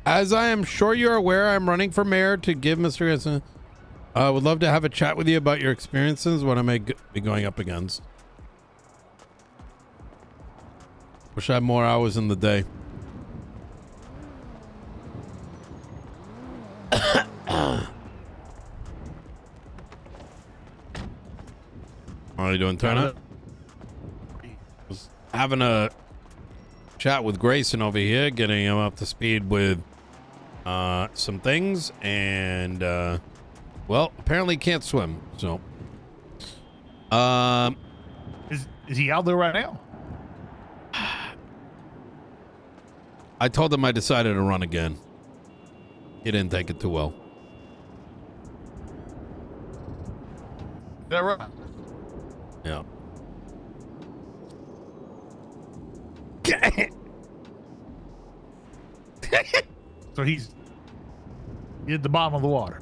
As I am sure you're aware, I'm running for mayor to give Mr. Grayson. I would love to have a chat with you about your experiences, what I may be going up against. Wish I had more hours in the day. How are you doing, Turner? Was having a chat with Grayson over here, getting him up to speed with some things, and well, apparently can't swim. So, is he out there right now? I told him I decided to run again. He didn't take it too well. Is that right? Yeah. So he's at the bottom of the water.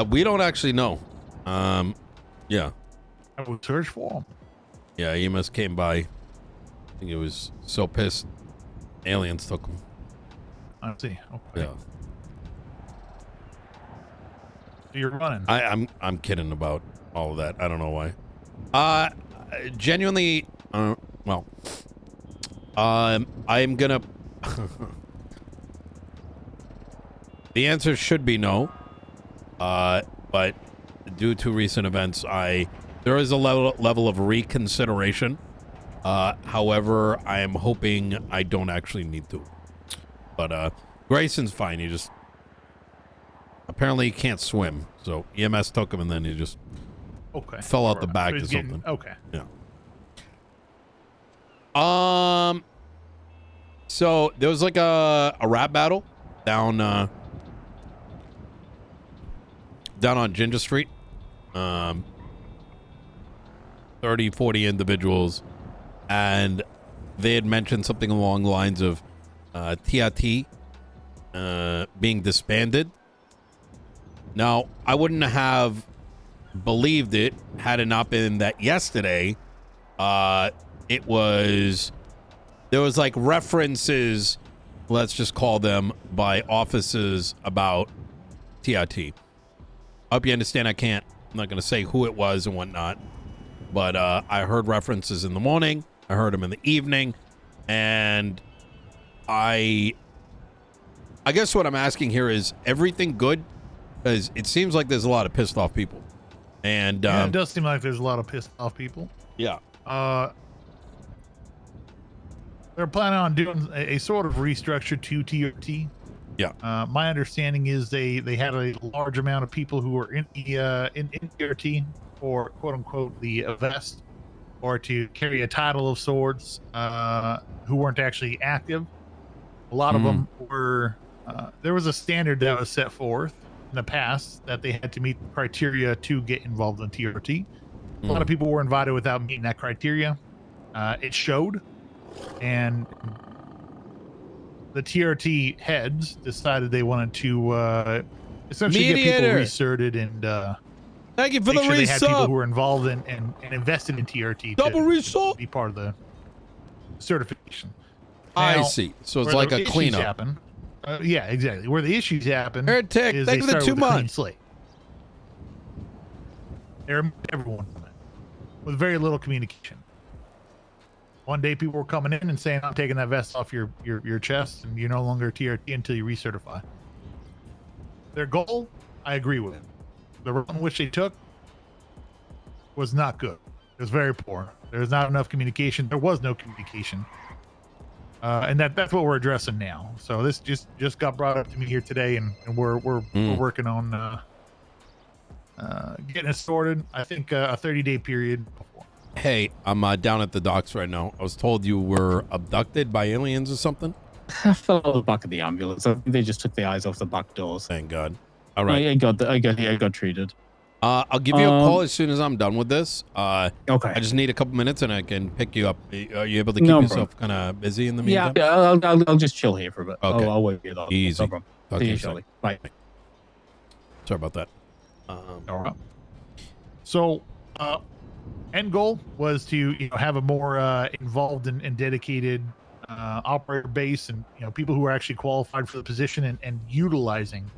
We don't actually know. Yeah. I would search for him. Yeah, EMS came by. I think he was so pissed. Aliens took him. I see. Okay. Yeah. So you're running. I'm kidding about all of that. I don't know why. Genuinely, well, I'm gonna. The answer should be no. But due to recent events, there is a level of reconsideration. However, I am hoping I don't actually need to. But Grayson's fine. He just apparently can't swim, so EMS took him, and then he just fell out the back or something. Okay. Yeah. So there was like a rap battle down on Ginger Street. 30, 40 individuals, and they had mentioned something along the lines of TRT being disbanded. Now, I wouldn't have believed it had it not been that yesterday there was like references, let's just call them, by officers about TRT. I hope you understand I'm not going to say who it was and whatnot, but I heard references in the morning, I heard them in the evening, and I guess what I'm asking here is, everything good? Because it seems like there's a lot of pissed off people. And yeah, it does seem like there's a lot of pissed off people. Yeah. They're planning on doing a sort of restructure to TRT. Yeah. My understanding is they had a large amount of people who were in the in TRT for quote unquote the vest, or to carry a title of sorts, who weren't actually active. A lot of them were. There was a standard that was set forth in the past that they had to meet the criteria to get involved in TRT. A lot of people were invited without meeting that criteria. It showed, and the TRT heads decided they wanted to essentially get people recerted and thank you for the sure they had people resub. who were involved in and invested in TRT Double resub. be part of the certification. I Now, see. So it's like a cleanup. Happen, yeah, exactly. Where the issues happen Tech, is thank they you for the start 2 with a clean months. slate. Everyone with very little communication. One day people were coming in and saying, I'm taking that vest off your chest and you're no longer TRT until you recertify. Their goal, I agree with. The route in which they took was not good. It was very poor. There was not enough communication. There was no communication. And that's what we're addressing now. So this just got brought up to me here today, and we're working on getting it sorted. I think a 30-day period before. Hey, I'm down at the docks right now. I was told you were abducted by aliens or something. I fell out of the back of the ambulance. I think they just took the eyes off the back doors. Thank God. All right. I got treated. I'll give you a call as soon as I'm done with this. Okay. I just need a couple minutes and I can pick you up. Are you able to keep yourself kind of busy in the meantime? Yeah, I'll just chill here for a bit. Okay. I'll wait for you though. Easy. No problem. Talk See to you you shortly. Bye. Sorry about that. All right. So, end goal was to have a more involved and dedicated operator base and people who are actually qualified for the position and utilizing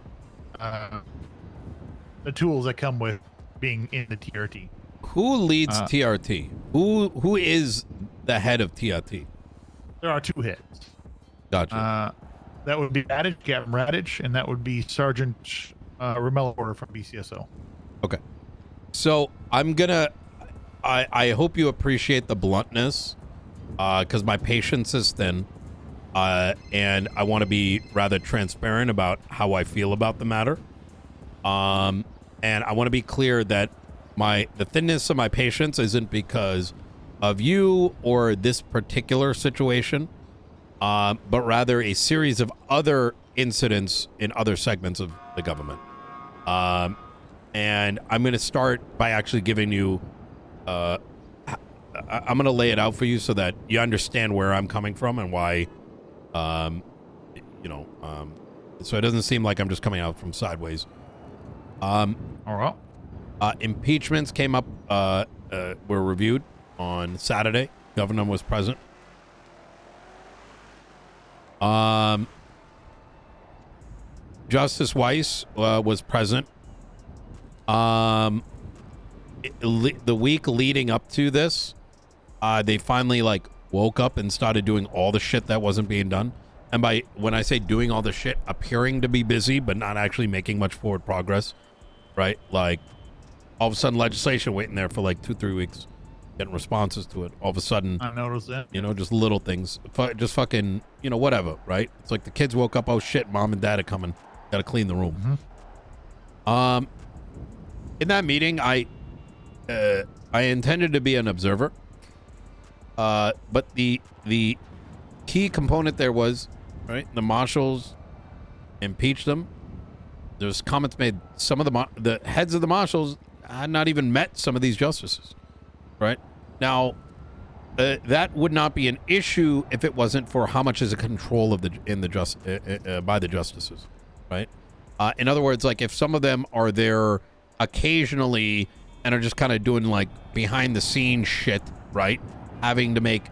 the tools that come with being in the TRT. Who leads TRT? Who is the head of TRT? There are two heads. Gotcha. That would be Captain Radich, and that would be Sergeant Remelor from BCSO. Okay. So I hope you appreciate the bluntness, because my patience is thin, and I want to be rather transparent about how I feel about the matter. And I want to be clear that the thinness of my patience isn't because of you or this particular situation, but rather a series of other incidents in other segments of the government. And I'm going to start by actually giving you, I'm going to lay it out for you so that you understand where I'm coming from and why, so it doesn't seem like I'm just coming out from sideways. All right. Impeachments came up, were reviewed on Saturday. Governor was present. Justice Weiss was present. The week leading up to this, they finally woke up and started doing all the shit that wasn't being done. And when I say doing all the shit, appearing to be busy but not actually making much forward progress, right? Like all of a sudden legislation waiting there for 2-3 weeks, getting responses to it. All of a sudden, I noticed that. Just little things, just fucking, whatever, right? It's like the kids woke up, oh shit, mom and dad are coming, gotta clean the room. Mm-hmm. In that meeting, I intended to be an observer, but the key component there was, right, the marshals impeached them. There's comments made. Some of the heads of the marshals had not even met some of these justices, right? Now, that would not be an issue if it wasn't for how much is a control of by the justices, right? In other words, if some of them are there occasionally and are just kind of doing behind the scenes shit, right? Having to make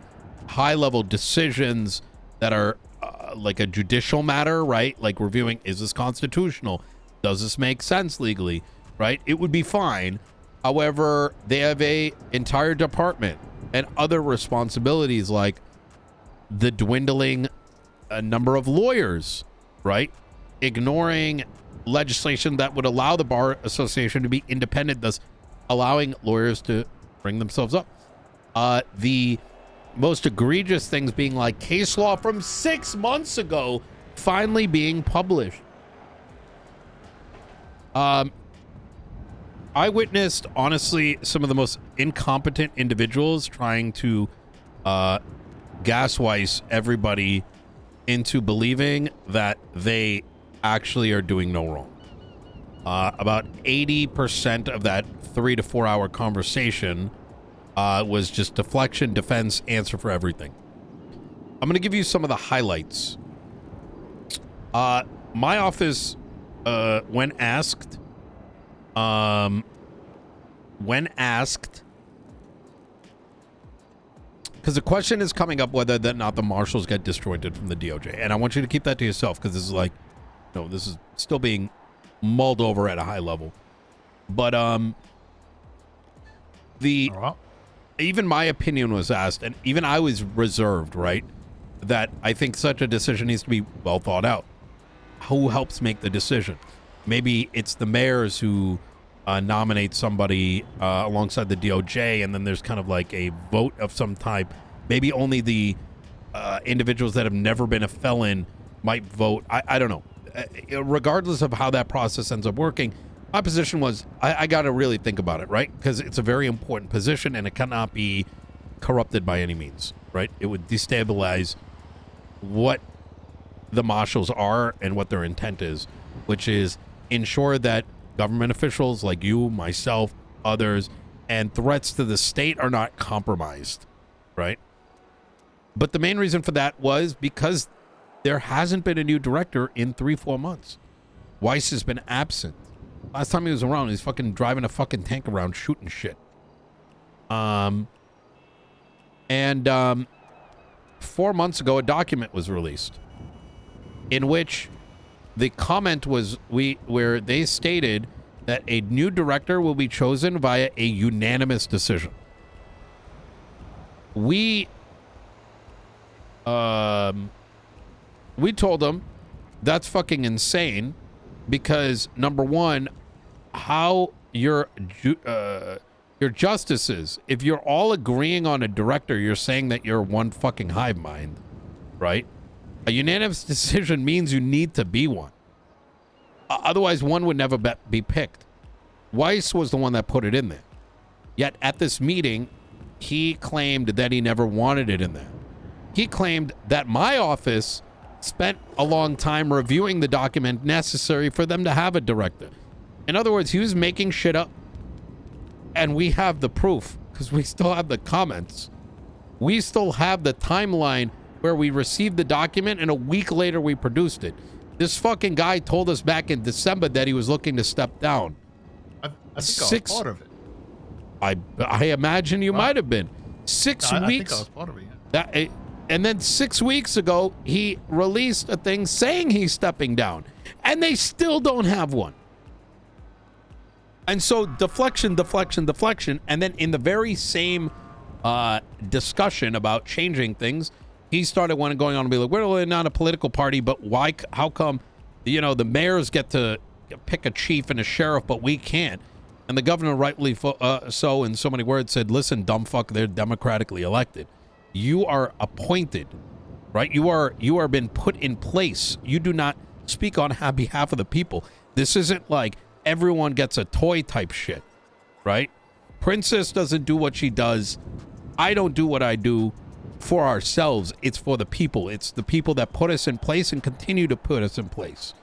high level decisions that are a judicial matter, right? Reviewing, is this constitutional? Does this make sense legally, right? It would be fine. However, they have a entire department and other responsibilities, like the dwindling number of lawyers, right? Ignoring legislation that would allow the Bar Association to be independent, thus allowing lawyers to bring themselves up. The most egregious things being case law from 6 months ago finally being published. I witnessed, honestly, some of the most incompetent individuals trying to gaslight everybody into believing that they actually are doing no wrong. About 80% of that 3 to 4 hour conversation was just deflection, defense, answer for everything. I'm going to give you some of the highlights. My office, when asked, because the question is coming up whether or not the marshals get disjointed from the DOJ, and I want you to keep that to yourself because this is this is still being mulled over at a high level. But even my opinion was asked, and even I was reserved, right? That I think such a decision needs to be well thought out. Who helps make the decision? Maybe it's the mayors who nominate somebody alongside the DOJ, and then there's kind of a vote of some type. Maybe only the individuals that have never been a felon might vote. I don't know. Regardless of how that process ends up working, my position was I got to really think about it, right? Because it's a very important position and it cannot be corrupted by any means, right? It would destabilize what the marshals are and what their intent is, which is ensure that government officials like you, myself, others, and threats to the state are not compromised, right? But the main reason for that was because there hasn't been a new director in 3-4 months. Weiss has been absent. Last time he was around, he's fucking driving a fucking tank around shooting shit. 4 months ago, a document was released in which the comment was where they stated that a new director will be chosen via a unanimous decision. We told them that's fucking insane because, number one, how your justices, if you're all agreeing on a director, you're saying that you're one fucking hive mind, right? A unanimous decision means you need to be one. Otherwise, one would never be picked. Weiss was the one that put it in there. Yet at this meeting, he claimed that he never wanted it in there. He claimed that my office spent a long time reviewing the document necessary for them to have a director. In other words, he was making shit up. And we have the proof because we still have the comments. We still have the timeline where we received the document and a week later we produced it. This fucking guy told us back in December that he was looking to step down. I think I was part of it. I imagine you might have been. 6 weeks. I think I was part of it. Yeah. And then 6 weeks ago, he released a thing saying he's stepping down. And they still don't have one. And so deflection. And then in the very same discussion about changing things, he started going on and be like, we're not a political party, but why? How come, the mayors get to pick a chief and a sheriff, but we can't? And the governor, rightly so, in so many words, said, listen, dumb fuck, they're democratically elected. You are appointed, right? You are been put in place. You do not speak on behalf of the people. This isn't like everyone gets a toy type shit, right? Princess doesn't do what she does. I don't do what I do for ourselves. It's for the people. It's the people that put us in place and continue to put us in place,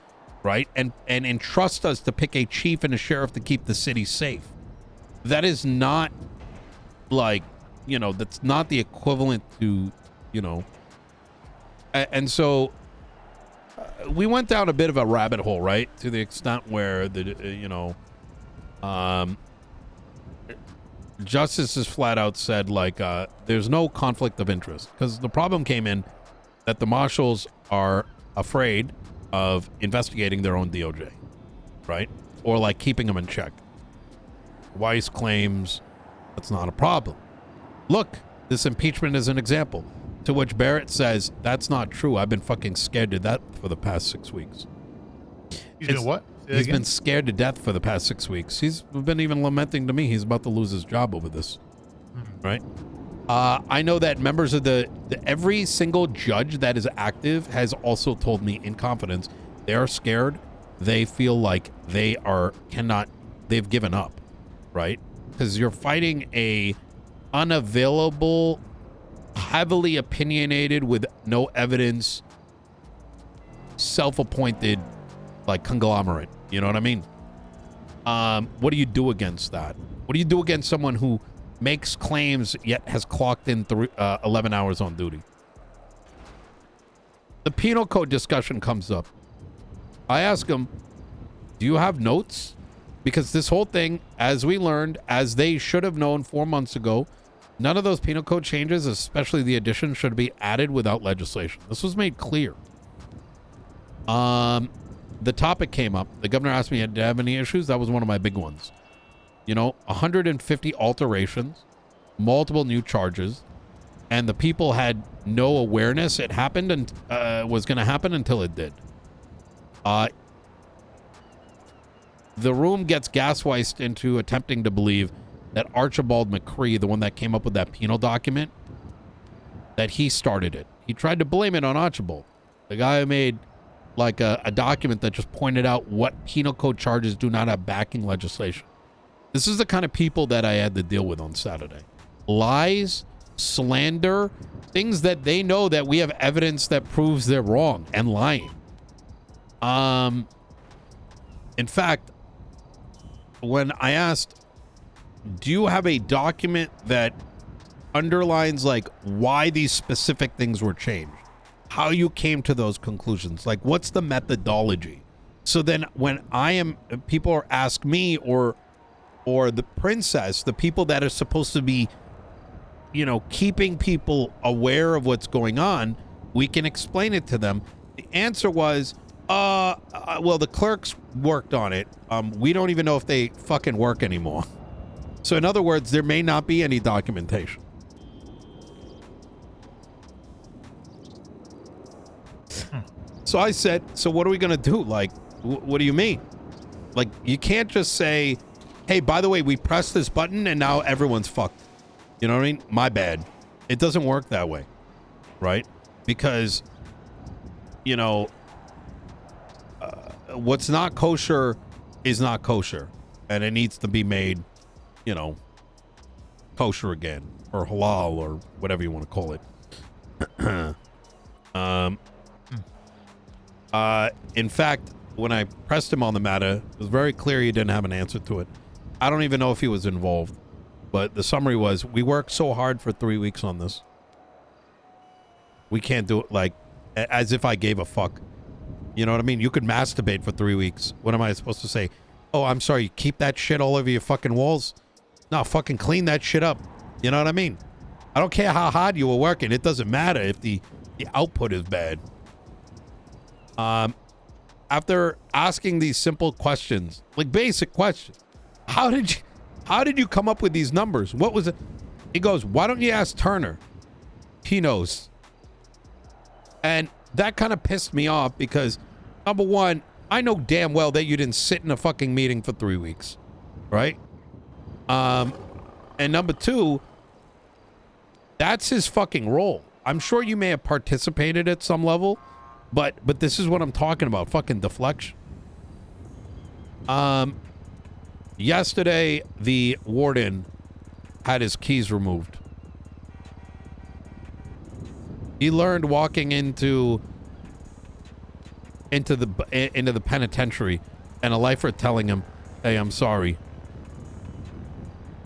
right? And entrust us to pick a chief and a sheriff to keep the city safe. That is not like, that's not the equivalent to, and so we went down a bit of a rabbit hole, right? To the extent where Justice has flat out said, there's no conflict of interest. Because the problem came in that the marshals are afraid of investigating their own DOJ, right? Or, keeping them in check. Weiss claims that's not a problem. Look, this impeachment is an example. To which Barrett says, that's not true. I've been fucking scared to death for the past 6 weeks. He's been what? He's been scared to death for the past 6 weeks. He's been even lamenting to me he's about to lose his job over this. Right? I know that members of every single judge that is active has also told me in confidence they are scared. They feel like they've given up, right? Because you're fighting a unavailable, heavily opinionated, with no evidence, self-appointed conglomerate. You know what I mean? What do you do against that? What do you do against someone who makes claims yet has clocked in 11 hours on duty? The penal code discussion comes up. I ask him, do you have notes? Because this whole thing, as we learned, as they should have known 4 months ago, none of those penal code changes, especially the addition, should be added without legislation. This was made clear. The topic came up. The governor asked me, did I have any issues? That was one of my big ones. 150 alterations, multiple new charges, and the people had no awareness it happened and was going to happen until it did. The room gets gaswiced into attempting to believe that Archibald McCree, the one that came up with that penal document, that he started it. He tried to blame it on Archibald, the guy who made a document that just pointed out what penal code charges do not have backing legislation. This is the kind of people that I had to deal with on Saturday. Lies, slander, things that they know that we have evidence that proves they're wrong and lying. In fact, when I asked, do you have a document that underlines why these specific things were changed? How you came to those conclusions? What's the methodology? So then when people ask me or the princess, the people that are supposed to be keeping people aware of what's going on, we can explain it to them. The answer was, well, the clerks worked on it. We don't even know if they fucking work anymore. So in other words, there may not be any documentation. So I said, so what are we going to do? Like, what do you mean? Like, you can't just say, hey, by the way, we pressed this button and now everyone's fucked. You know what I mean? My bad. It doesn't work that way, right? Because, what's not kosher is not kosher. And it needs to be made, kosher again. Or halal or whatever you want to call it. In fact, when I pressed him on the matter, it was very clear he didn't have an answer to it. I don't even know if he was involved. But the summary was, we worked so hard for 3 weeks on this. We can't do it like, as if I gave a fuck. You know what I mean? You could masturbate for 3 weeks. What am I supposed to say? Oh, I'm sorry, keep that shit all over your fucking walls? No, fucking clean that shit up. You know what I mean? I don't care how hard you were working. It doesn't matter if the output is bad. After asking these simple questions, like basic questions, how did you come up with these numbers? What was it? He goes, why don't you ask Turner? He knows. And that kind of pissed me off because, number one, I know damn well that you didn't sit in a fucking meeting for 3 weeks, right? And number two, that's his fucking role. I'm sure you may have participated at some level, but this is what I'm talking about, fucking deflection. Yesterday, the warden had his keys removed. He learned walking into the penitentiary, and a lifer telling him, "Hey, I'm sorry.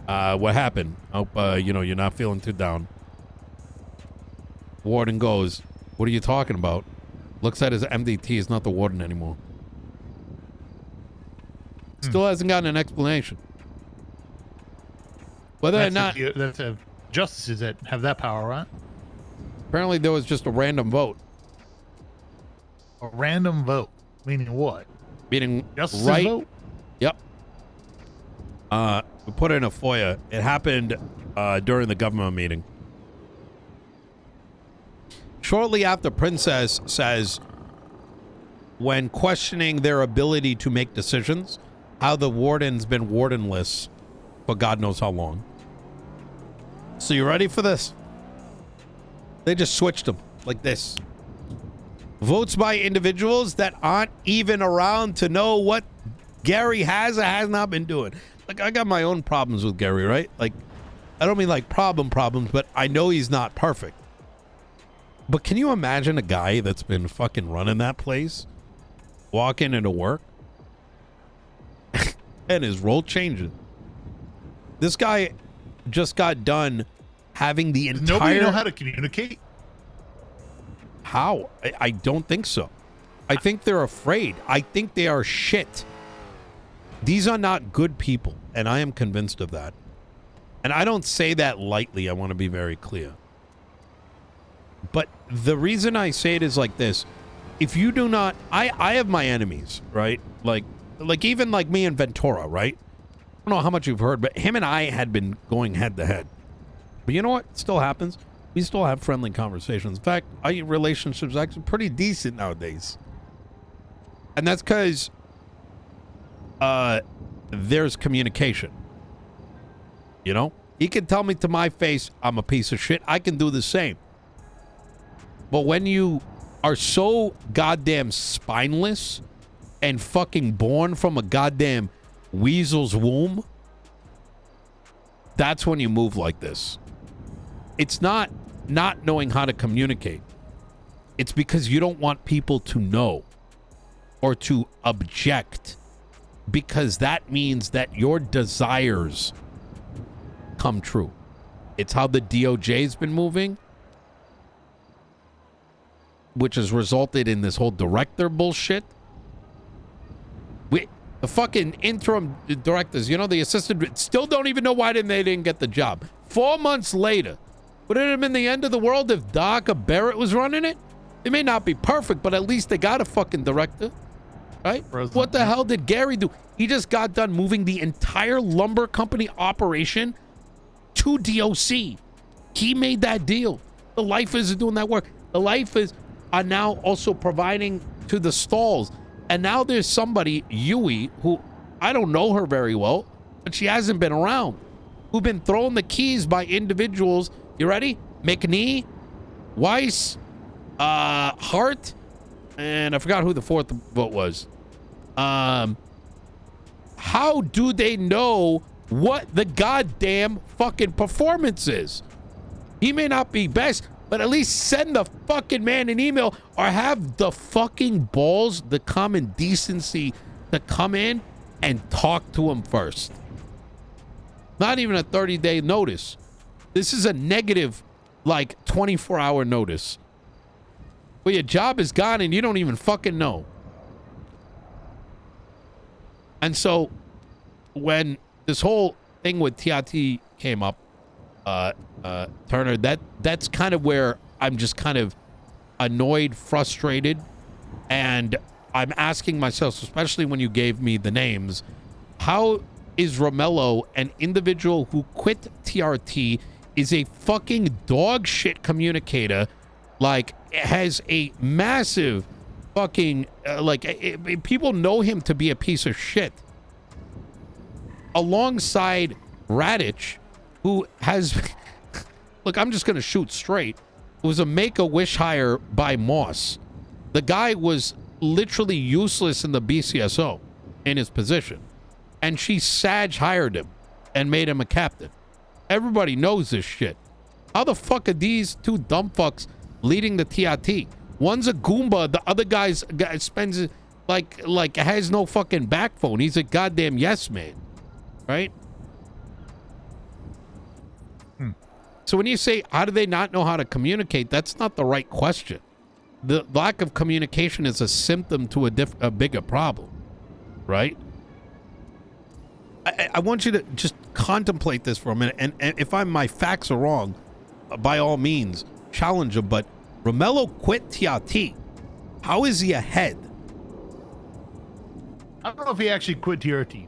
What happened? Hope you're not feeling too down." Warden goes, "What are you talking about?" Looks at his MDT. He's not the warden anymore. Still hasn't gotten an explanation. Whether or not... That's justices that have that power, right? Apparently there was just a random vote. A random vote? Meaning what? Meaning Justices right... vote? Yep. We put it in a FOIA. It happened during the government meeting. Shortly after Princess says, when questioning their ability to make decisions, how the warden's been wardenless for God knows how long. So you ready for this? They just switched them like this. Votes by individuals that aren't even around to know what Gary has or has not been doing. Like, I got my own problems with Gary, right? Like, I don't mean like problems, but I know he's not perfect. But can you imagine a guy that's been fucking running that place walking into work and his role changing? This guy just got done having the entire... Does nobody know how to communicate? How? I don't think so. I think they're afraid. I think they are shit. These are not good people, and I am convinced of that. And I don't say that lightly. I want to be very clear. But the reason I say it is like this. If you do not... I have my enemies, right? Like even like me and Ventura, right? I don't know how much you've heard, but him and I had been going head to head. But you know what? It still happens. We still have friendly conversations. In fact, our relationship's actually pretty decent nowadays. And that's because there's communication. You know? He can tell me to my face, I'm a piece of shit. I can do the same. But when you are so goddamn spineless and fucking born from a goddamn weasel's womb, that's when you move like this. It's not knowing how to communicate. It's because you don't want people to know or to object, because that means that your desires come true. It's how the DOJ's been moving, which has resulted in this whole director bullshit. The fucking interim directors, the assistant, still don't even know why they didn't get the job. 4 months later, Would it have been the end of the world if Doc or Barrett was running it? It may not be perfect, but at least they got a fucking director, right? President, What the yeah. hell did Gary do? He just got done moving the entire lumber company operation to DOC. He made that deal. The lifers are doing that work. The lifers are now also providing to the stalls. And now there's somebody, Yui, who I don't know her very well, but she hasn't been around, who've been thrown the keys by individuals. You ready? McNee, Weiss, Hart, and I forgot who the fourth vote was. How do they know what the goddamn fucking performance is? He may not be best, but at least send the fucking man an email or have the fucking balls, the common decency to come in and talk to him first. Not even a 30-day notice. This is a negative, like, 24-hour notice. Well, your job is gone and you don't even fucking know. And so when this whole thing with TRT came up, Turner, that's kind of where I'm just kind of annoyed, frustrated, and I'm asking myself, especially when you gave me the names, how is Romello, an individual who quit TRT, is a fucking dog shit communicator, like has a massive fucking people know him to be a piece of shit, alongside Radich, who has look, I'm just gonna shoot straight. It was a Make-A-Wish hire by Moss. The guy was literally useless in the BCSO in his position, and she Sag hired him and made him a captain. Everybody knows this shit. How the fuck are these two dumb fucks leading the TRT? One's a Goomba, the other guy spends like has no fucking backbone. He's a goddamn yes man, right? So when you say, how do they not know how to communicate? That's not the right question. The lack of communication is a symptom to a bigger problem, right? I want you to just contemplate this for a minute. And if my facts are wrong, by all means, challenge them. But Romello quit TRT. How is he ahead? I don't know if he actually quit TRT.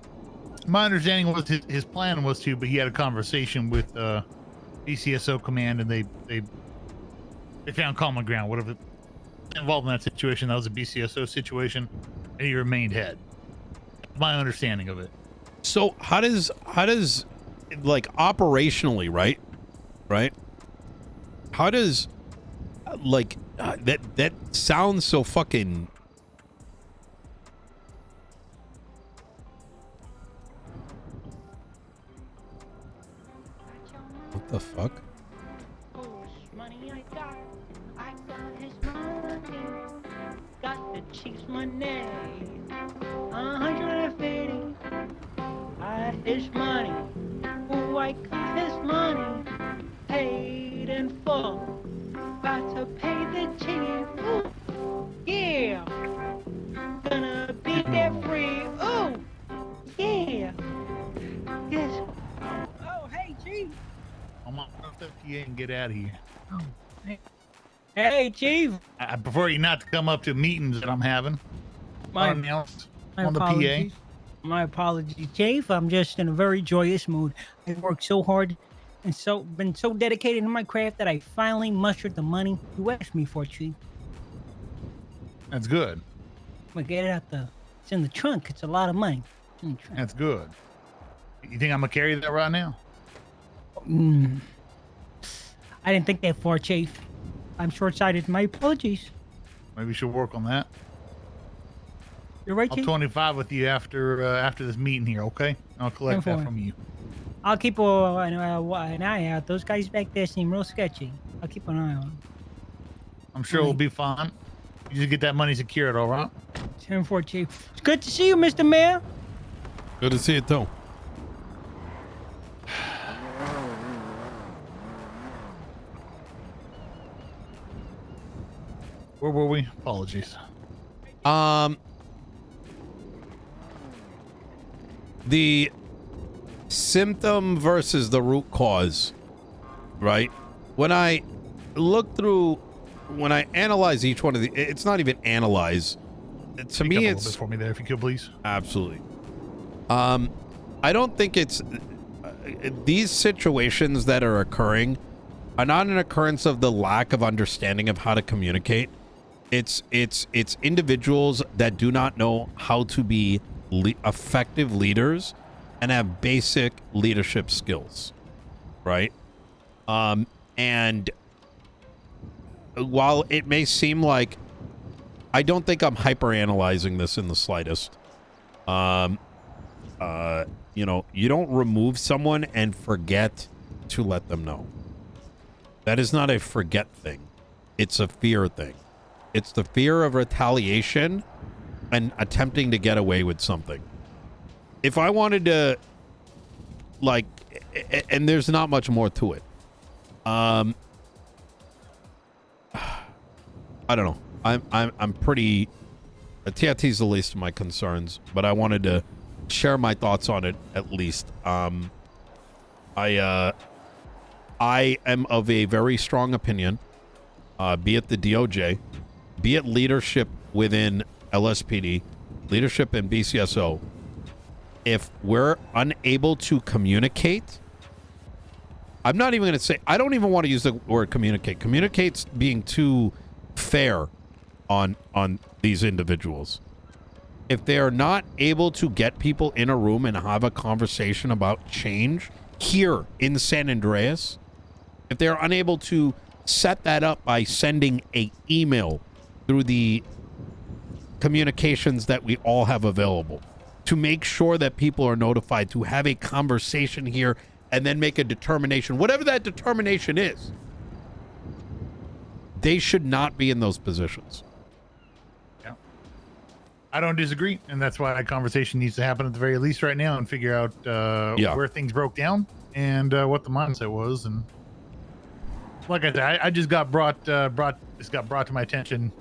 My understanding was his plan was to, but he had a conversation with BCSO command, and they found common ground. Whatever involved in that situation, that was a BCSO situation, and he remained head. My understanding of it. So how does like operationally, right? How does that sounds so fucking. What the fuck? Money I got his money. Got the Chiefs money. 150. Got his money. Ooh, I got his money. Paid in full. About to pay the Chief. Ooh, yeah. Gonna be there free. Ooh, yeah. Yes. Oh, hey, Chief. I'm off the PA and get out of here. Oh, hey, Chief. I prefer you not to come up to meetings that I'm having. My Unannounced on the PA. apologies. My apologies, Chief. I'm just in a very joyous mood. I worked so hard and been so dedicated to my craft that I finally mustered the money you asked me for, Chief. That's good. I'm gonna get it out it's in the trunk. It's a lot of money. It's in the trunk. That's good. You think I'm gonna carry that right now? I didn't think that far, Chief. I'm short-sighted. My apologies. Maybe we should work on that. You're right, I'll Chief. 25 with you after this meeting here, okay? I'll collect that 10-4. from you. I'll keep an eye out. Those guys back there seem real sketchy. I'll keep an eye on them. I'm sure we'll be fine. You just get that money secured, all right? 10-4, Chief. It's good to see you, Mr. Mayor. Good to see it too. Where were we? Apologies. The symptom versus the root cause, right? when I look through, when I analyze each one of the, it's not even analyze. To Speak me, up a little it's bit for me there, if you could, please. absolutely. I don't think it's these situations that are occurring are not an occurrence of the lack of understanding of how to communicate. It's individuals that do not know how to be effective leaders and have basic leadership skills, right? And while it may seem like, I don't think I'm hyper analyzing this in the slightest. You know, you don't remove someone and forget to let them know. That is not a forget thing. It's a fear thing. It's the fear of retaliation and attempting to get away with something. If I wanted to, like, and there's not much more to it. I don't know. I'm pretty. TRT is the least of my concerns, but I wanted to share my thoughts on it at least. I am of a very strong opinion, be it the DOJ, be it leadership within LSPD, leadership in BCSO. If we're unable to communicate, I'm not even going to say, I don't even want to use the word communicate. Communicate's being too fair on these individuals. If they are not able to get people in a room and have a conversation about change here in San Andreas, if they're unable to set that up by sending an email through the communications that we all have available, to make sure that people are notified, to have a conversation here and then make a determination, whatever that determination is, they should not be in those positions. Yeah, I don't disagree, and that's why that conversation needs to happen at the very least right now, and figure out where things broke down and what the mindset was. And like I said, I just got brought to my attention.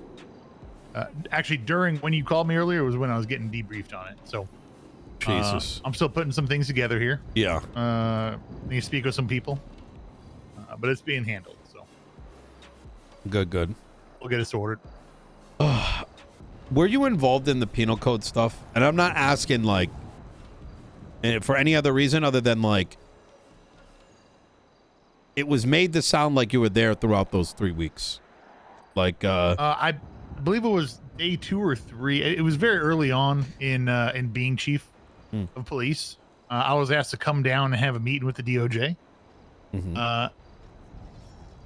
Actually, during when you called me earlier was when I was getting debriefed on it. So, Jesus, I'm still putting some things together here. Yeah. Need to speak with some people, but it's being handled. So, good. We'll get it sorted. Were you involved in the penal code stuff? And I'm not asking like for any other reason other than like it was made to sound like you were there throughout those 3 weeks. Like I believe it was day 2 or 3. It was very early on in being chief of police. I was asked to come down and have a meeting with the DOJ.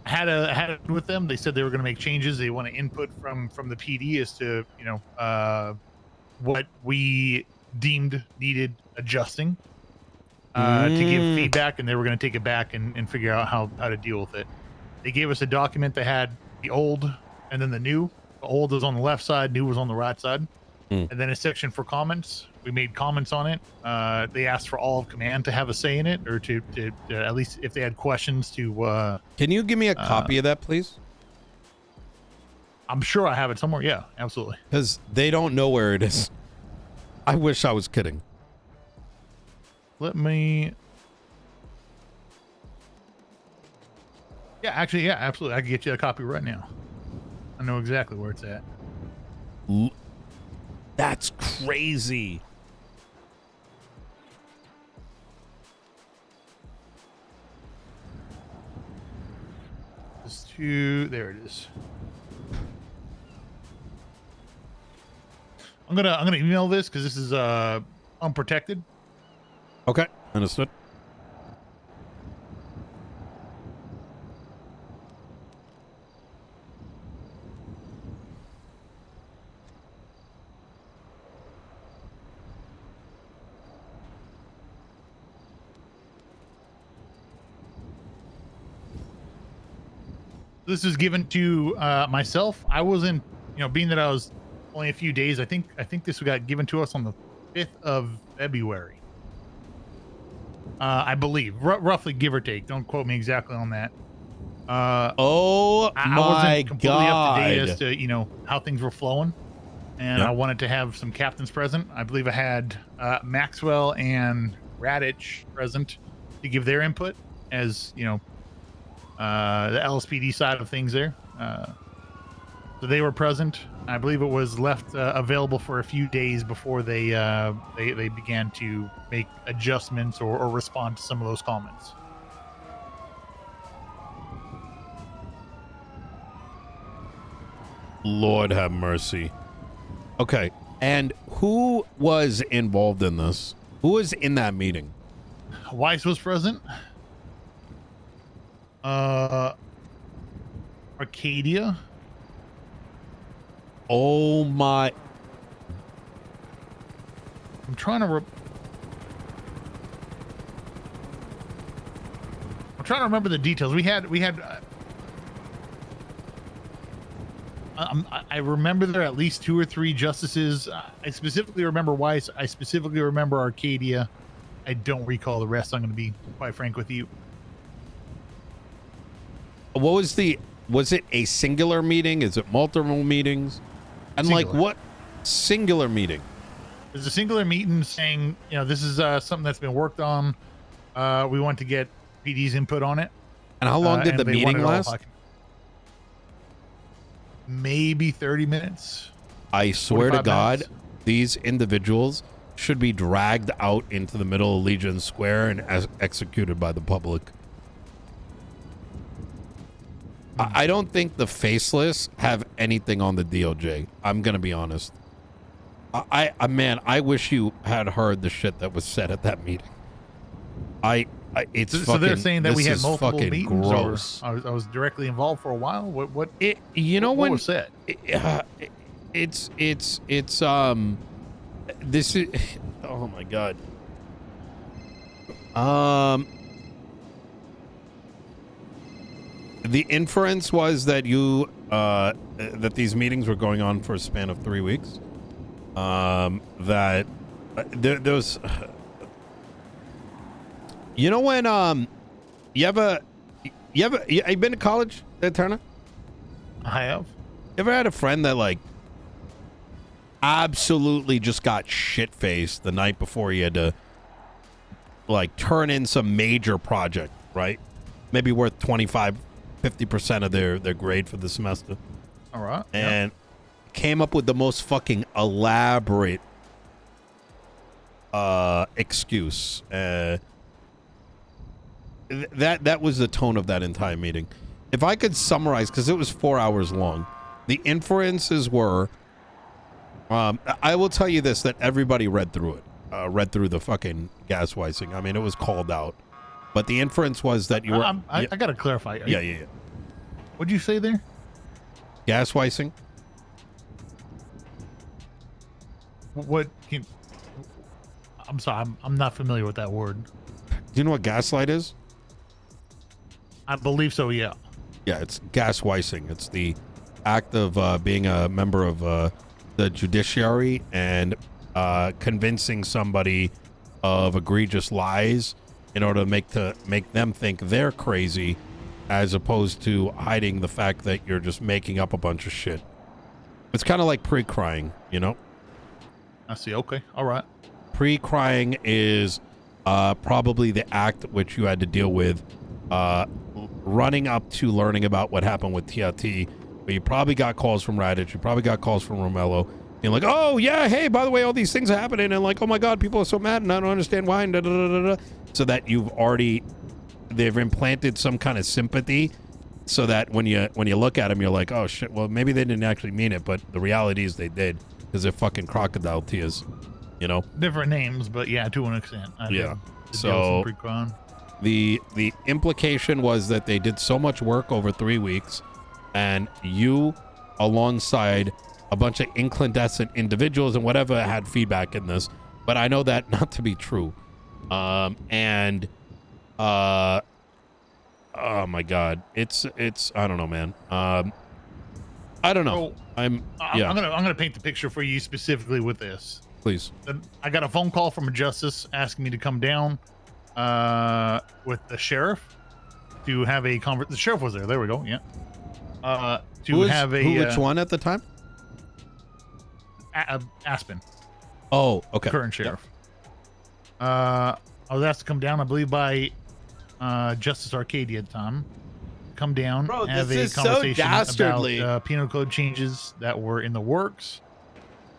Had a with them. They said they were going to make changes. They want to input from the PD as to what we deemed needed adjusting to give feedback, and they were going to take it back and figure out how to deal with it. They gave us a document that had the old and then the new. The old was on the left side, new was on the right side, and then a section for comments. We made comments on it. They asked for all of command to have a say in it, or to at least if they had questions to. Can you give me a copy of that, please? I'm sure I have it somewhere. Yeah, absolutely. Because they don't know where it is. I wish I was kidding. Let me. Yeah, actually, yeah, absolutely. I can get you a copy right now. I know exactly where it's at. That's crazy. There it is. I'm gonna email this because this is unprotected. Okay, understood. This was given to myself. I wasn't, being that I was only a few days. I think this got given to us on the 5th of February. I believe, roughly, give or take. Don't quote me exactly on that. I I wasn't completely up to date God. as to how things were flowing, and I wanted to have some captains present. I believe I had Maxwell and Radich present to give their input as the LSPD side of things there. So they were present. I believe it was left available for a few days before they began to make adjustments or respond to some of those comments. Lord have mercy. Okay, and who was involved in this? Who was in that meeting? Weiss was present. Arcadia. Oh my. I'm trying to remember the details. We had I remember there at least 2 or 3 justices. I specifically remember Weiss. I specifically remember Arcadia. I don't recall the rest. I'm going to be quite frank with you. What was it a singular meeting? Is it multiple meetings? And Singular. like what singular meeting? There's a singular meeting saying, this is something that's been worked on. We want to get PD's input on it. And how long did and the they want meeting it all last? Maybe 30 minutes. I swear to 45 God, minutes. these individuals should be dragged out into the middle of Legion Square and executed by the public. I don't think the faceless have anything on the DOJ. I'm gonna be honest. Man, I wish you had heard the shit that was said at that meeting. It's So fucking, they're saying that this we had is multiple fucking meetings, gross. or I was directly involved for a while. What What was said? It's this is, oh my God. The inference was that that these meetings were going on for a span of 3 weeks. That there was, when you been to college there, Turner? I have. Ever had a friend that like absolutely just got shit-faced the night before he had to like turn in some major project, right? Maybe worth 25-50% of their grade for the semester. All right. And came up with the most fucking elaborate excuse. That was the tone of that entire meeting. If I could summarize, because it was 4 hours long, the inferences were, I will tell you this, that everybody read through it, read through the fucking gaswicing. I mean, it was called out. But the inference was that you were... I got to clarify. Yeah. What'd you say there? Gaswicing? I'm sorry. I'm not familiar with that word. Do you know what gaslight is? I believe so, yeah. Yeah, it's gaswicing. It's the act of being a member of the judiciary and convincing somebody of egregious lies in order to make them think they're crazy, as opposed to hiding the fact that you're just making up a bunch of shit. It's kind of like pre-crying, I see. Okay. All right. Pre-crying is probably the act which you had to deal with running up to learning about what happened with TRT, where you probably got calls from Radich, you probably got calls from Romello, being like, oh yeah, hey, by the way, all these things are happening, and like, oh my God, people are so mad, and I don't understand why, and so that they've implanted some kind of sympathy, so that when you look at them, you're like, oh shit, well maybe they didn't actually mean it, but the reality is they did, because they're fucking crocodile tears, Different names, but yeah, to an extent. I Yeah. did So deal with some pre-con. the implication was that they did so much work over 3 weeks, and you, alongside a bunch of incandescent individuals and whatever, had feedback in this, but I know that not to be true. Oh my God, it's I don't know, man. I don't know. So, I'm gonna paint the picture for you specifically with this. please. I got a phone call from a justice asking me to come down with the sheriff to have a conversation. The sheriff was there. There we go. Yeah. Which one at the time? Aspen, Oh, okay. current sheriff. I was asked to come down, I believe, by Justice Arcadia at the time, come down, Bro, have this a is so conversation dastardly. about penal code changes that were in the works.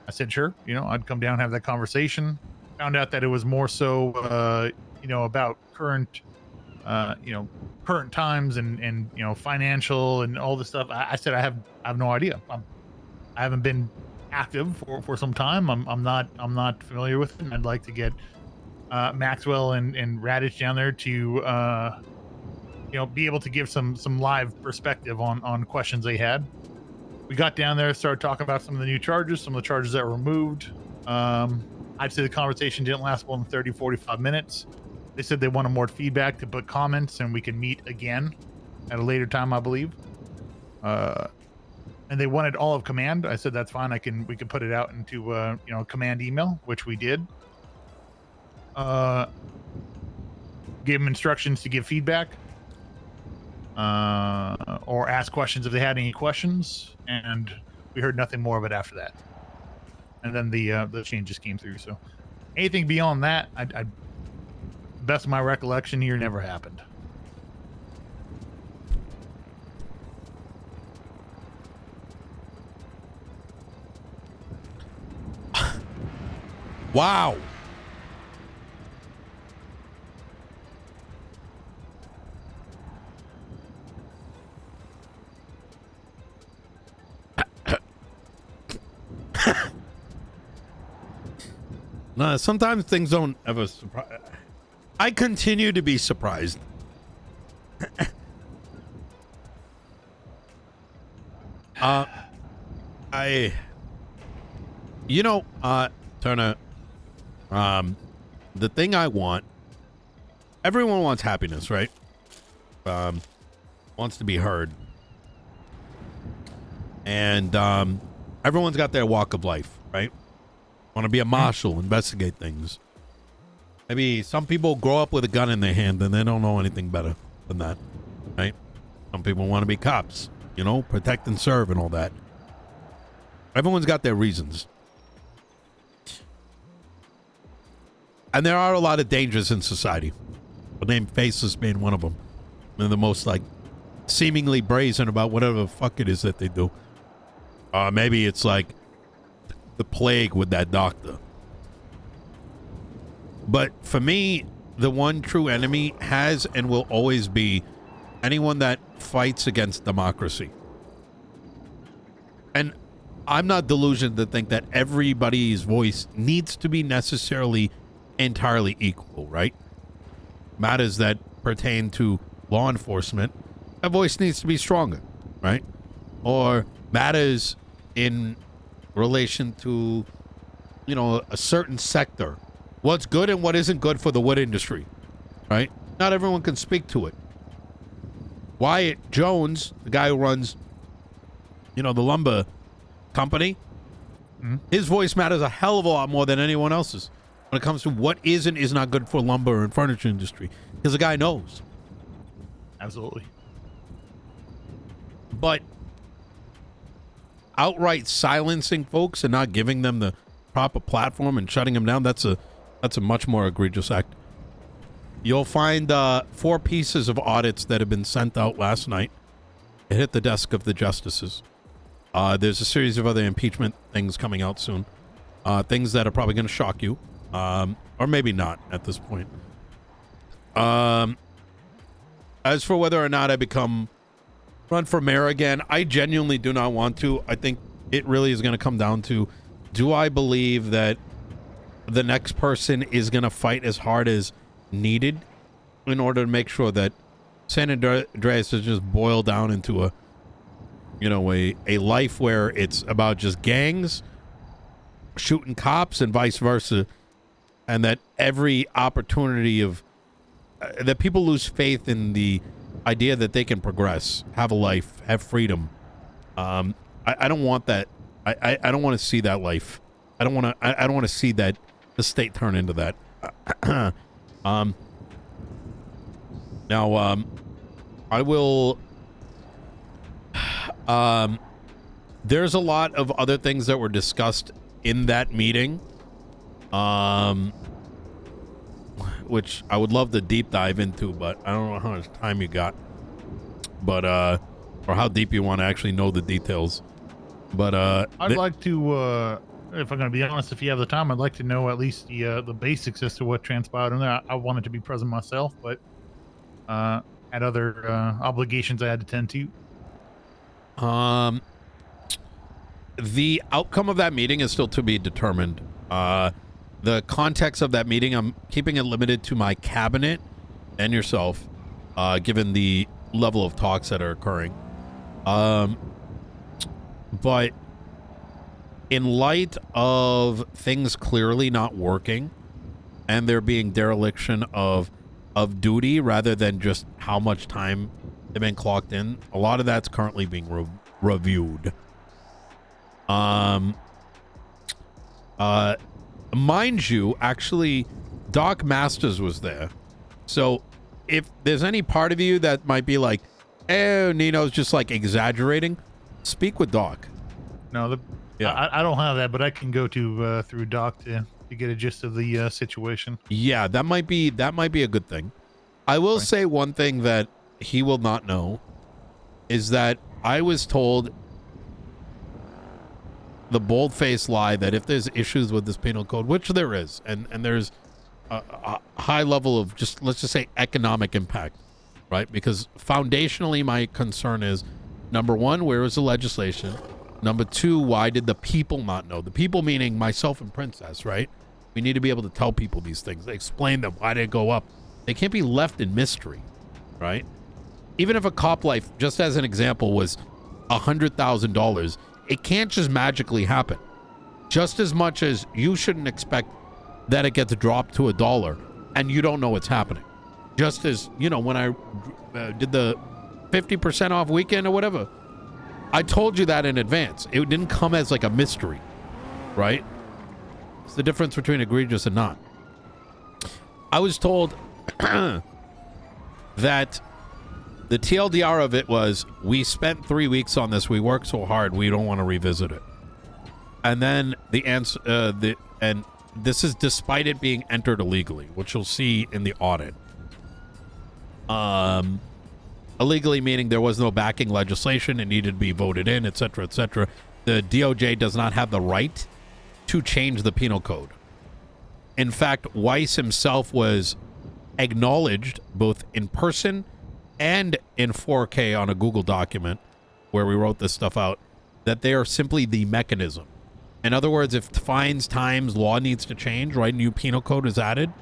I said, sure, I'd come down, have that conversation. Found out that it was more so, about current, current times and financial and all this stuff. I said, I have no idea. I haven't been active for some time. I'm not familiar with it. And I'd like to get Maxwell and Radich down there to be able to give some live perspective on questions they had. We got down there, started talking about some of the new charges, some of the charges that were removed. I'd say the conversation didn't last more than 30, 45 minutes. They said they wanted more feedback to put comments, and we can meet again at a later time, I believe. And they wanted all of command. I said that's fine. We can put it out into command email, which we did. Gave them instructions to give feedback. Or ask questions if they had any questions, and we heard nothing more of it after that. And then the changes came through. So anything beyond that, I best of my recollection here, never happened. Wow. No, sometimes things don't ever surprise. I continue to be surprised. Turner, the thing I want, everyone wants happiness, right? Wants to be heard. And everyone's got their walk of life, right? Want to be a marshal, investigate things. Maybe some people grow up with a gun in their hand and they don't know anything better than that, right? Some people want to be cops, protect and serve and all that. Everyone's got their reasons. And there are a lot of dangers in society. The name Faceless being one of them. They're the most, seemingly brazen about whatever the fuck it is that they do. Maybe it's like the plague with that doctor. But for me, the one true enemy has and will always be anyone that fights against democracy. And I'm not delusioned to think that everybody's voice needs to be necessarily entirely equal, right? Matters that pertain to law enforcement, a voice needs to be stronger, right? Or matters in relation to, a certain sector. What's good and what isn't good for the wood industry, right? Not everyone can speak to it. Wyatt Jones, the guy who runs, the lumber company, his voice matters a hell of a lot more than anyone else's when it comes to what is and is not good for lumber and furniture industry, because the guy knows. Absolutely. But outright silencing folks and not giving them the proper platform and shutting them down, that's a much more egregious act. You'll find 4 pieces of audits that have been sent out last night. It hit the desk of the justices. There's a series of other impeachment things coming out soon. Things that are probably going to shock you. Or maybe not at this point. As for whether or not I run for mayor again, I genuinely do not want to. I think it really is going to come down to, do I believe that the next person is going to fight as hard as needed in order to make sure that San Andreas is just boiled down into a life where it's about just gangs shooting cops and vice versa, and that every opportunity of that people lose faith in the idea that they can progress, have a life, have freedom. I don't want that. I don't want to see that life. I don't want to see that the state turn into that. Now, I will. There's a lot of other things that were discussed in that meeting, which I would love to deep dive into, but I don't know how much time you got. but or how deep you want to actually know the details. But I'd like to, if I'm going to be honest, if you have the time, I'd like to know at least the basics as to what transpired in there. I wanted to be present myself, but had other obligations I had to tend to. The outcome of that meeting is still to be determined. The context of that meeting, I'm keeping it limited to my cabinet and yourself, given the level of talks that are occurring. But in light of things clearly not working and there being dereliction of duty rather than just how much time they've been clocked in, a lot of that's currently being reviewed. Mind you, actually, Doc Masters was there. So if there's any part of you that might be like, oh, Nino's just like exaggerating, speak with Doc. No, I don't have that, but I can go to through Doc to get a gist of the situation. Yeah, that might be a good thing. I will say one thing that he will not know is that I was told the bold-faced lie that if there's issues with this penal code, which there is, and there's a high level of just, let's just say, economic impact, right? Because foundationally, my concern is, number one, where is the legislation? Number two, why did the people not know? The people meaning myself and Princess, right? We need to be able to tell people these things, explain them, why did it go up? They can't be left in mystery, right? Even if a cop life, just as an example, was $100,000, it can't just magically happen. Just as much as you shouldn't expect that it gets dropped to $1 and you don't know what's happening. Just as, you know, when I did the 50% off weekend or whatever, I told you that in advance. It didn't come as like a mystery, right? It's the difference between egregious and not. I was told that the TLDR of it was, we spent 3 weeks on this. We worked so hard. We don't want to revisit it. And then the answer, and this is despite it being entered illegally, which you'll see in the audit. Illegally meaning there was no backing legislation. It needed to be voted in, etc., etc. The DOJ does not have the right to change the penal code. In fact, Weiss himself was acknowledged both in person and in 4K on a Google document where we wrote this stuff out, that they are simply the mechanism. In other words, if fines, times, law needs to change, right, new penal code is added,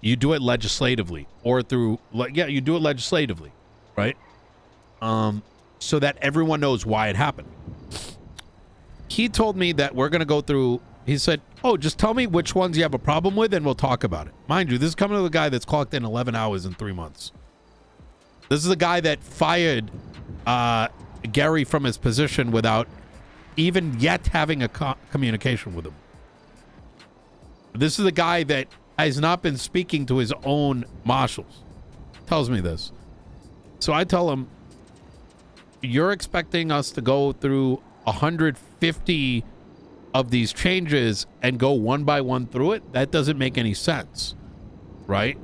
you do it legislatively or through, you do it legislatively, right? So that everyone knows why it happened. He told me that we're going to go through, he said, oh, just tell me which ones you have a problem with and we'll talk about it. Mind you, this is coming to the guy that's clocked in 11 hours in 3 months. This is the guy that fired Gary from his position without even yet having a communication with him. This is the guy that has not been speaking to his own marshals. Tells me this. So I tell him, you're expecting us to go through 150 of these changes and go one by one through it? That doesn't make any sense, right?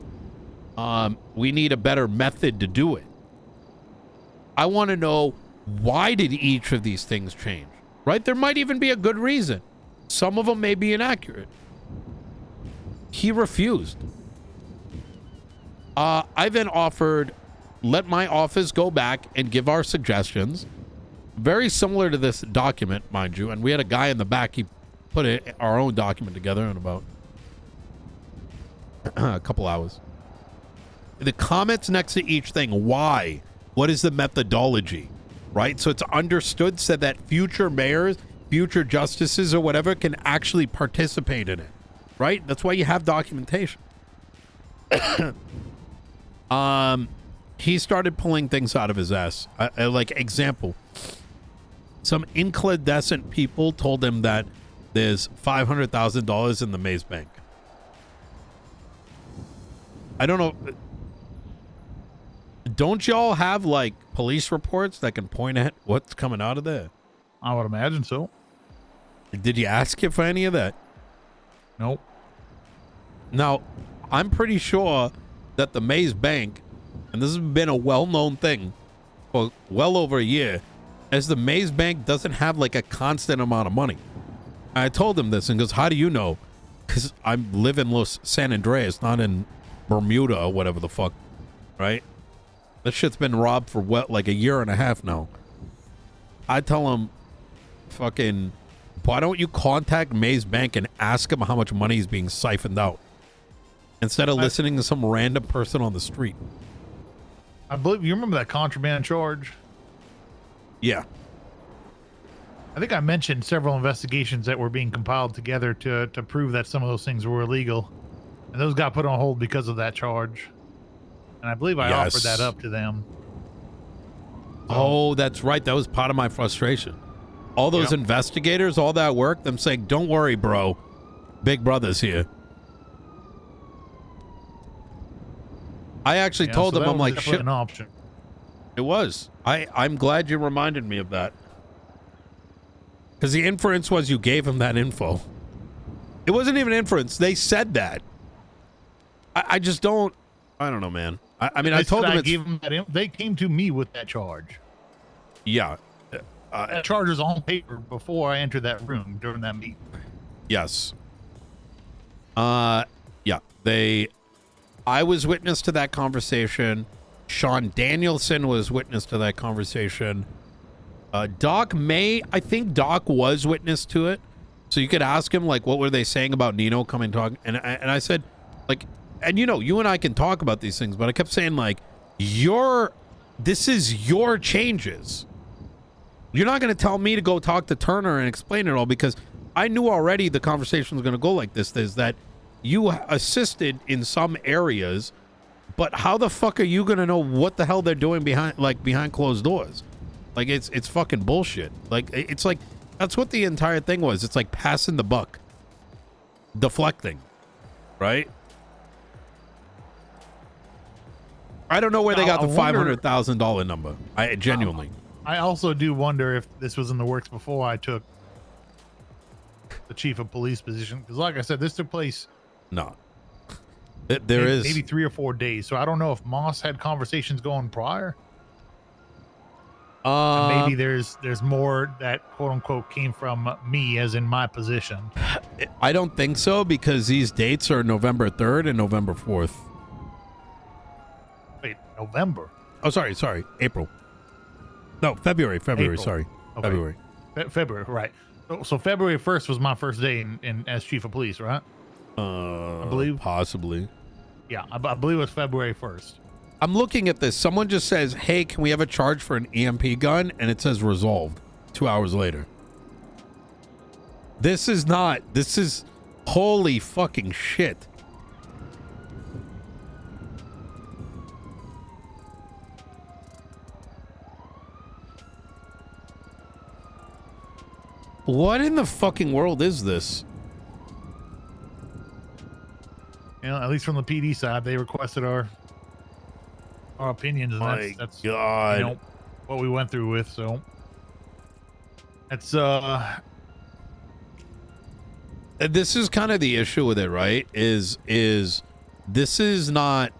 We need a better method to do it. I want to know, why did each of these things change, right? There might even be a good reason. Some of them may be inaccurate. He refused. I then offered, let my office go back and give our suggestions, very similar to this document, mind you. And we had a guy in the back, he put our own document together in about a couple hours. The comments next to each thing, why? What is the methodology, right? So it's understood so that future mayors, future justices or whatever can actually participate in it, right? That's why you have documentation. He started pulling things out of his ass. Like, example, some incandescent people told him that there's $500,000 in the Maze Bank. I don't know. Don't y'all have, like, police reports that can point at what's coming out of there? I would imagine so. Did you ask him for any of that? Nope. Now, I'm pretty sure that the Maze Bank and this has been a well-known thing for well over a year, as the Maze Bank doesn't have like a constant amount of money. I told him this, and he goes, how do you know? Because I live in Los San Andreas, not in Bermuda or whatever the fuck, right? This shit's been robbed for like a year and a half now. I tell him, fucking, why don't you contact Maze Bank and ask him how much money is being siphoned out instead of listening to some random person on the street? I believe you remember that contraband charge. Yeah. I think I mentioned several investigations that were being compiled together to prove that some of those things were illegal, and those got put on hold because of that charge. And I believe I offered that up to them. Oh, that's right. That was part of my frustration. All those investigators, all that work, them saying, don't worry, bro. Big Brother's here. I actually told them, I'm like, shit. An option. It was. I'm glad you reminded me of that. Because the inference was you gave him that info. It wasn't even inference. They said that. I just don't. I don't know, man. I mean, I told them. Gave them that they came to me with that charge. Yeah. That charge was on paper before I entered that room during that meeting. Yes. Yeah. I was witness to that conversation. Sean Danielson was witness to that conversation. Doc I think Doc was witness to it. So you could ask him, like, what were they saying about Nino coming talk? And I said, like, and you know, you and I can talk about these things, but I kept saying, like, this is your changes. You're not going to tell me to go talk to Turner and explain it all, because I knew already the conversation was going to go like this, is that you assisted in some areas, but how the fuck are you going to know what the hell they're doing behind closed doors? Like, it's fucking bullshit. Like, it's like, that's what the entire thing was. It's like passing the buck. Deflecting. Right? I don't know where they got the $500,000 number. I genuinely. I also do wonder if this was in the works before I took the chief of police position. Because like I said, this took place. No. There is maybe 3 or 4 days. So I don't know if Moss had conversations going prior. Maybe there's more that quote unquote came from me, as in my position. I don't think so, because these dates are November 3rd and November 4th. Wait, November? Oh, sorry, April. No, February. April. Sorry, okay. February. February, right? So February 1st was my first day in as chief of police, right? I believe possibly. Yeah, I believe it was February 1st. I'm looking at this. Someone just says, "Hey, can we have a charge for an EMP gun?" And it says resolved 2 hours later. This is holy fucking shit. What in the fucking world is this? You know, at least from the PD side, they requested our opinions, and that's God, you know, what we went through with. So it's this is kind of the issue with it, right? Is this is not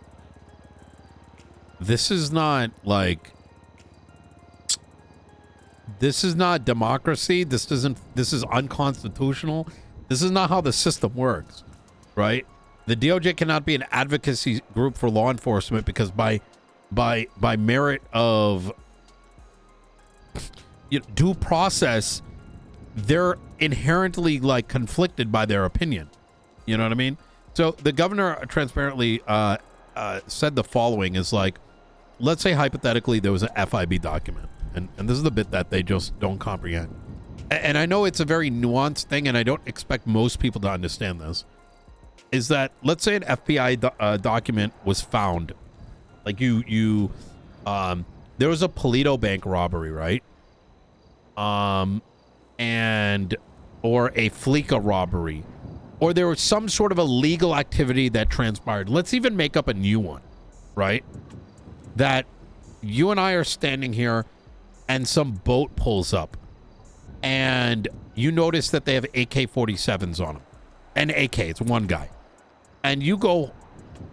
democracy. This is unconstitutional. This is not how the system works, right? The DOJ cannot be an advocacy group for law enforcement because by merit of due process, they're inherently like conflicted by their opinion. You know what I mean? So the governor transparently said the following is like, let's say hypothetically there was an FIB document. And this is the bit that they just don't comprehend. And I know it's a very nuanced thing, and I don't expect most people to understand this. Is that, let's say an FBI document was found. Like there was a Polito Bank robbery, right? Or a Fleeca robbery. Or there was some sort of illegal activity that transpired. Let's even make up a new one, right? That you and I are standing here, and some boat pulls up, and you notice that they have AK-47s on them. An AK, it's one guy. And you go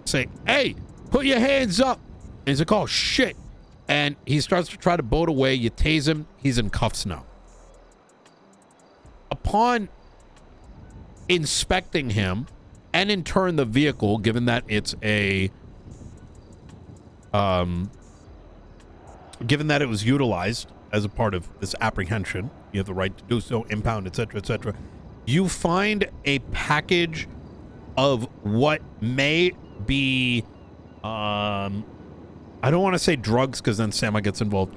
say, "Hey, put your hands up." He's like, oh shit. And he starts to try to boat away. You tase him. He's in cuffs now. Upon inspecting him, and in turn the vehicle, given that it's a given that it was utilized as a part of this apprehension, you have the right to do so, impound, etc., etc. You find a package of what may be I don't want to say drugs because then Sama gets involved.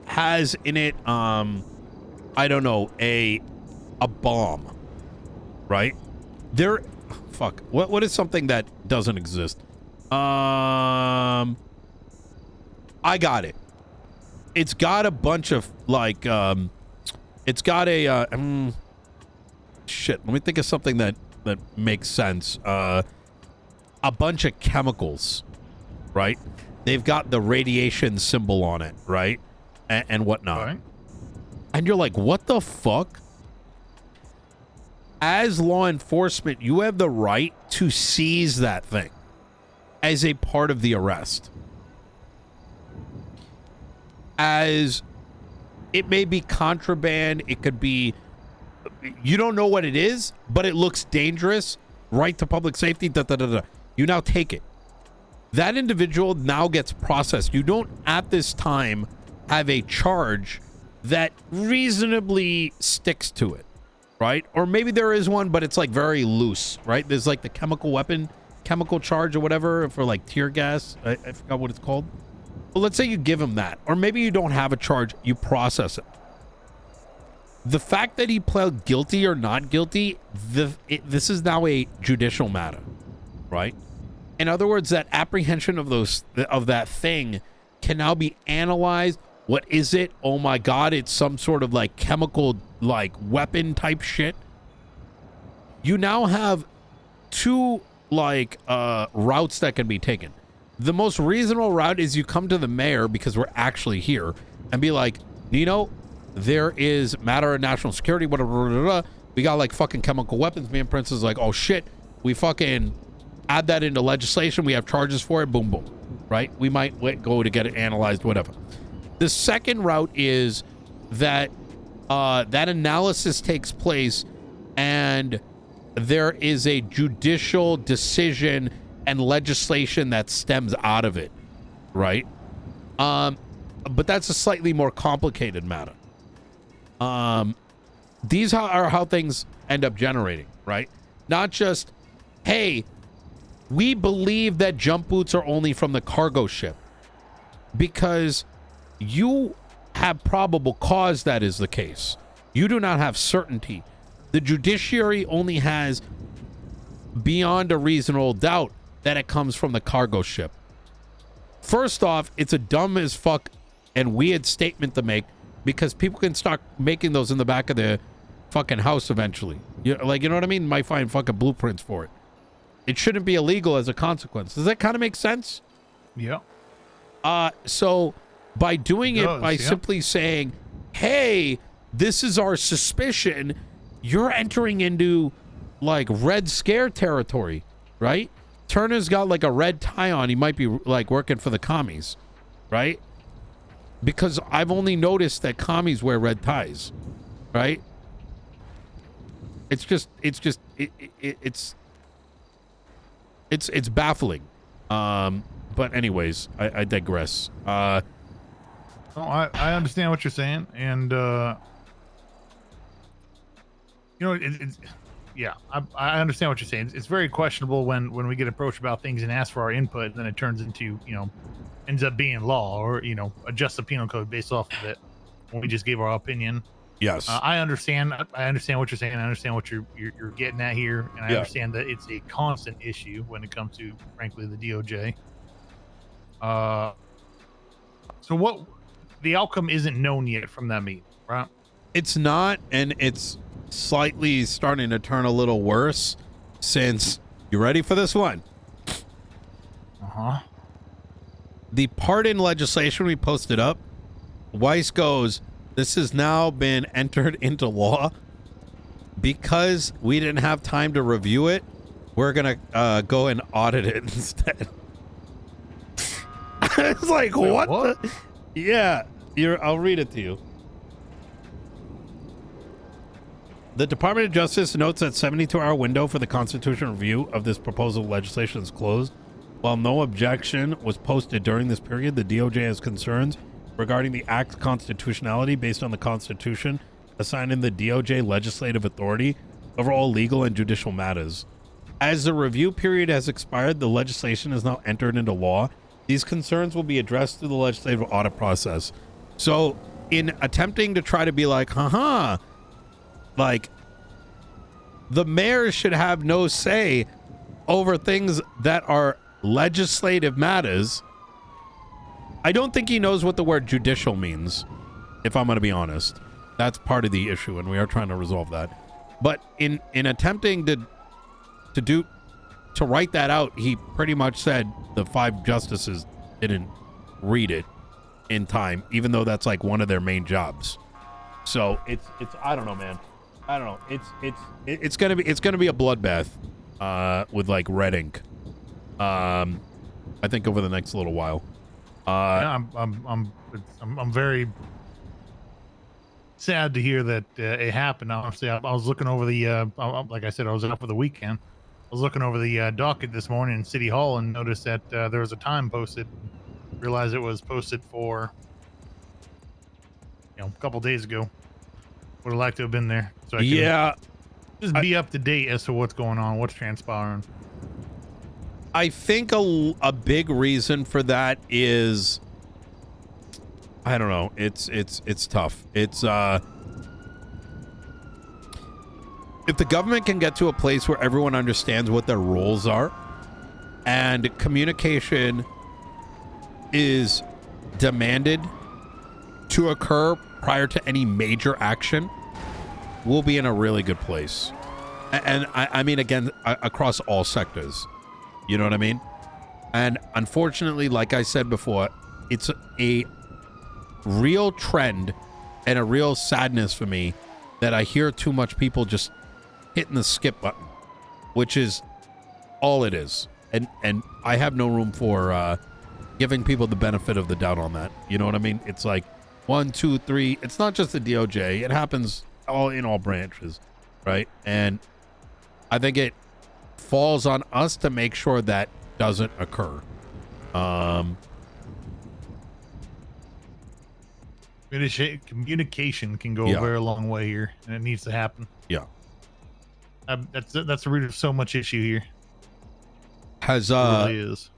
Has in it I don't know, a bomb, right? There, fuck. What is something that doesn't exist? I got it. It's got a bunch of like it's got a shit. Let me think of something that makes sense. A bunch of chemicals, right? They've got the radiation symbol on it, right? And whatnot. Right. And you're like, what the fuck? As law enforcement, you have the right to seize that thing as a part of the arrest. As it may be contraband, it could be, you don't know what it is, but it looks dangerous, right to public safety, You now take it. That individual now gets processed. You don't, at this time, have a charge that reasonably sticks to it, right? Or maybe there is one, but it's like very loose, right? There's like the chemical charge or whatever for like tear gas. I forgot what it's called. Well, let's say you give him that, or maybe you don't have a charge, you process it. The fact that he pled guilty or not guilty, this is now a judicial matter, right? In other words, that apprehension of that thing can now be analyzed. What is it? Oh my God, it's some sort of like chemical, like weapon type shit. You now have two like routes that can be taken. The most reasonable route is you come to the mayor, because we're actually here, and be like, Nino, there is matter of national security, whatever. We got like fucking chemical weapons. Me and Prince is like, oh shit, we fucking add that into legislation. We have charges for it. Boom, boom. Right? We might go to get it analyzed, whatever. The second route is that that analysis takes place and there is a judicial decision and legislation that stems out of it, right? But that's a slightly more complicated matter. These are how things end up generating, right? Not just, hey, we believe that jump boots are only from the cargo ship, because you have probable cause that is the case. You do not have certainty. The judiciary only has beyond a reasonable doubt that it comes from the cargo ship. First off, it's a dumb as fuck and weird statement to make, because people can start making those in the back of their fucking house eventually. You know what I mean? Might find fucking blueprints for it. It shouldn't be illegal as a consequence. Does that kind of make sense? Yeah. So by doing it, by simply saying, hey, this is our suspicion, you're entering into like Red Scare territory, right? Turner's got like a red tie on. He might be like working for the commies, right? Because I've only noticed that commies wear red ties, right? It's baffling. But anyways, I digress. I understand what you're saying, and yeah, I understand what you're saying. It's very questionable when we get approached about things and ask for our input, and then it turns into, ends up being law, or adjust the penal code based off of it when we just gave our opinion. Yes. I understand what you're saying. I understand what you're getting at here, and I understand that it's a constant issue when it comes to, frankly, the DOJ. So what the outcome isn't known yet from that meeting, right? It's not, and it's slightly starting to turn a little worse since, you ready for this one? The pardon legislation we posted up, Weiss goes, this has now been entered into law. Because we didn't have time to review it, we're gonna go and audit it instead. It's like, Wait, what? what? Yeah, I'll read it to you. The Department of Justice notes that 72-hour window for the constitutional review of this proposal legislation is closed. While no objection was posted during this period, the DOJ has concerns regarding the act's constitutionality based on the Constitution, assigning the DOJ legislative authority over all legal and judicial matters. As the review period has expired, the legislation is now entered into law. These concerns will be addressed through the legislative audit process. So, in attempting to try to be like, like, the mayor should have no say over things that are legislative matters. I don't think he knows what the word judicial means, if I'm going to be honest. That's part of the issue, and we are trying to resolve that. But in attempting to write that out, he pretty much said the 5 justices didn't read it in time, even though that's like one of their main jobs. So it's I don't know, man. I don't know. It's gonna be a bloodbath with like red ink. I think over the next little while. Yeah, I'm very sad to hear that it happened. Honestly, I was looking over the like I said, I was out for the weekend. I was looking over the docket this morning in City Hall and noticed that there was a time posted. Realized it was posted for a couple days ago. Would have liked to have been there, so I can just be up to date as to what's going on, what's transpiring. I think a big reason for that is, I don't know. It's tough. It's if the government can get to a place where everyone understands what their roles are, and communication is demanded to occur prior to any major action, we'll be in a really good place. And I mean, again, across all sectors. You know what I mean? And unfortunately, like I said before, it's a real trend and a real sadness for me that I hear too much people just hitting the skip button, which is all it is. And I have no room for giving people the benefit of the doubt on that. You know what I mean? It's like 1, 2, 3. It's not just the DOJ. It happens in all branches, right? And I think it falls on us to make sure that doesn't occur. Communication can go a very long way here, and it needs to happen. Yeah. That's the root of so much issue here. Has It really is.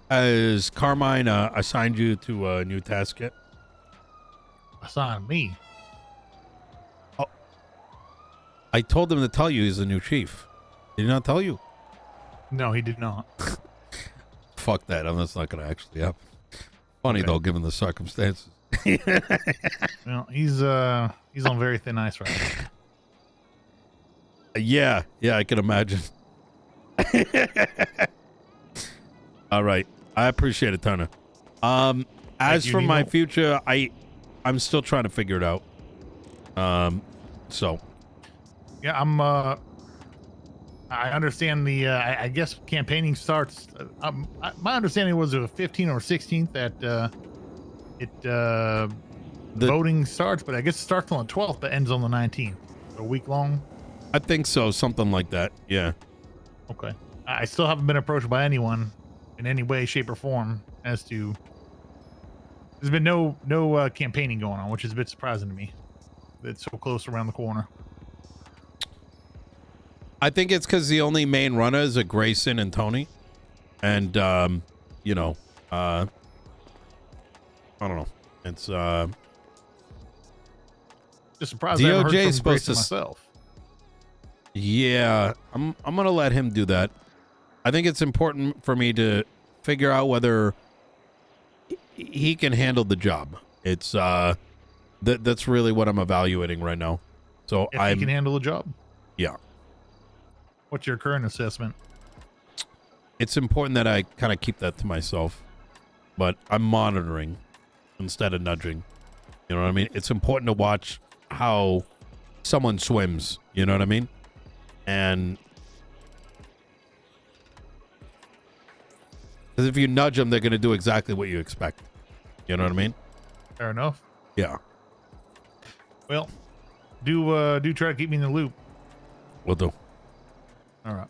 Has Carmine assigned you to a new task yet? Assigned me? Oh, I told him to tell you he's the new chief. Did he not tell you? No, he did not. Fuck that. That's not going to actually happen. Funny though, given the circumstances. Well, he's on very thin ice right now. Yeah, I can imagine. All right, I appreciate it, Turner. As for my future, I'm still trying to figure it out. So yeah, I understand the I guess campaigning starts. My understanding was the 15th or 16th that voting starts, but I guess it starts on the 12th but ends on the 19th. A week long. I think so, something like that. Yeah. Okay. I still haven't been approached by anyone in any way, shape, or form as to. There's been no campaigning going on, which is a bit surprising to me. It's so close around the corner. I think it's because the only main runners are Grayson and Tony, and I don't know. It's just surprised. DOJ is supposed to myself. Yeah, I'm gonna let him do that. I think it's important for me to figure out whether he can handle the job. It's that's really what I'm evaluating right now. So if he can handle the job. Yeah. What's your current assessment? It's important that I kind of keep that to myself, but I'm monitoring instead of nudging. You know what I mean? It's important to watch how someone swims. You know what I mean? And Because if you nudge them, they're going to do exactly what you expect. You know what I mean? Fair enough. Yeah. Well, do try to keep me in the loop. Will do. All right.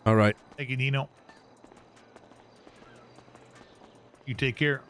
All right. Thank you, Nino. You take care.